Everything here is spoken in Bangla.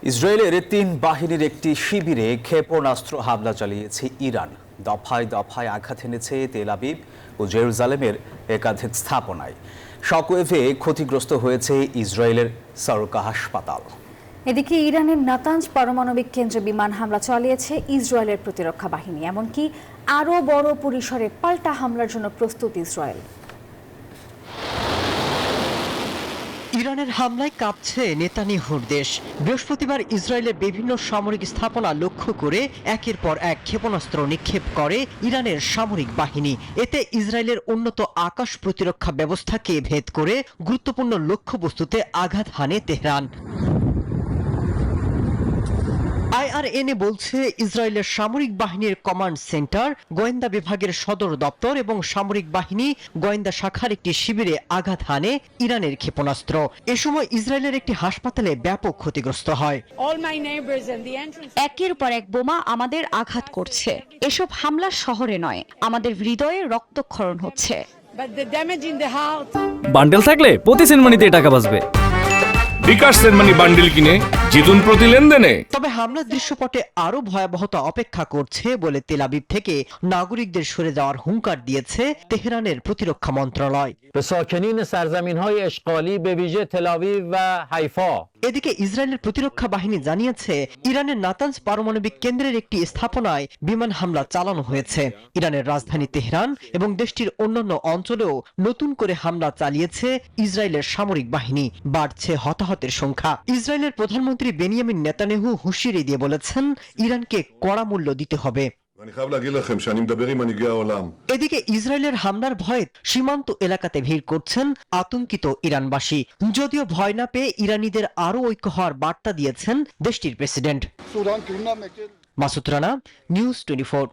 ইসরায়েলের তিন বাহিনীর একটি শিবিরে ক্ষেপণাস্ত্র হামলা চালিয়েছে ইরান। দফায় দফায় আঘাত এনেছে তেল আবিব ও জেরুজালেমের একাধিক স্থাপনায়। শকওয়েভে ক্ষতিগ্রস্ত হয়েছে ইসরায়েলের সরকা হাসপাতাল। এদিকে ইরানের নাতাঞ্জ পারমাণবিক কেন্দ্রে বিমান হামলা চালিয়েছে ইসরায়েলের প্রতিরক্ষা বাহিনী। এমনকি আরও বড় পরিসরে পাল্টা হামলার জন্য প্রস্তুত ইসরায়েল। ইরানের হামলায় কাঁপছে নেতানিয়াহুর দেশ। বৃহস্পতিবার ইসরায়েলের বিভিন্ন সামরিক স্থাপনা লক্ষ্য করে একের পর এক ক্ষেপণাস্ত্র নিক্ষেপ করে ইরানের সামরিক বাহিনী। এতে ইসরায়েলের উন্নত আকাশ প্রতিরক্ষা ব্যবস্থাকে ভেদ করে গুরুত্বপূর্ণ লক্ষ্যবস্তুতে আঘাত হানে তেহরান। আইআরএনএ বলছে ইসরায়েলের সামরিক বাহিনীর কমান্ড সেন্টার, গোয়েন্দা বিভাগের সদর দপ্তর এবং সামরিক বাহিনী গোয়েন্দা শাখার একটি শিবিরে আঘাত হানে ইরানের ক্ষেপণাস্ত্র। এ সময় ইসরায়েলের একটি হাসপাতালে ব্যাপক ক্ষতিগ্রস্ত হয়। একের পর এক বোমা আমাদের আঘাত করছে। এসব হামলা শহরে নয়, আমাদের হৃদয়ে রক্তক্ষরণ হচ্ছে। বান্ডেল থাকলে প্রতি সেনমানিতে টাকা বাঁচবে। বিকাশ সেনমানি বান্ডেল কিনে জিতুন প্রতি লেনদেনে। তবে হামলার দৃশ্যপটে আরো ভয়াবহতা অপেক্ষা করছে বলে তেল আবিব থেকে নাগরিকদের সরে যাওয়ার হুঙ্কার দিয়েছে তেহরানের প্রতিরক্ষা মন্ত্রণালয়। এদিকে ইসরায়েলের প্রতিরক্ষা বাহিনী জানিয়েছে ইরানের নাতাঞ্জ পারমাণবিক কেন্দ্রের একটি স্থাপনায় বিমান হামলা চালানো হয়েছে। ইরানের রাজধানী তেহরান এবং দেশটির অন্যান্য অঞ্চলেও নতুন করে হামলা চালিয়েছে ইসরায়েলের সামরিক বাহিনী। বাড়ছে হতাহতের সংখ্যা। ইসরায়েলের প্রধানমন্ত্রী বেনিয়ামিন নেতানিয়াহু হুঁশিয়ারি দিয়ে বলেছেন ইরানকে কড়া মূল্য দিতে হবে। এদিকে ইসরায়েলের হামলার ভয়ে সীমান্ত এলাকাতে ভিড় করছেন আতঙ্কিত ইরানবাসী। যদিও ভয় না পেয়ে ইরানিদের আরো ঐক্য হওয়ার বার্তা দিয়েছেন দেশটির প্রেসিডেন্ট। মাসুদ রানা, নিউজ 24।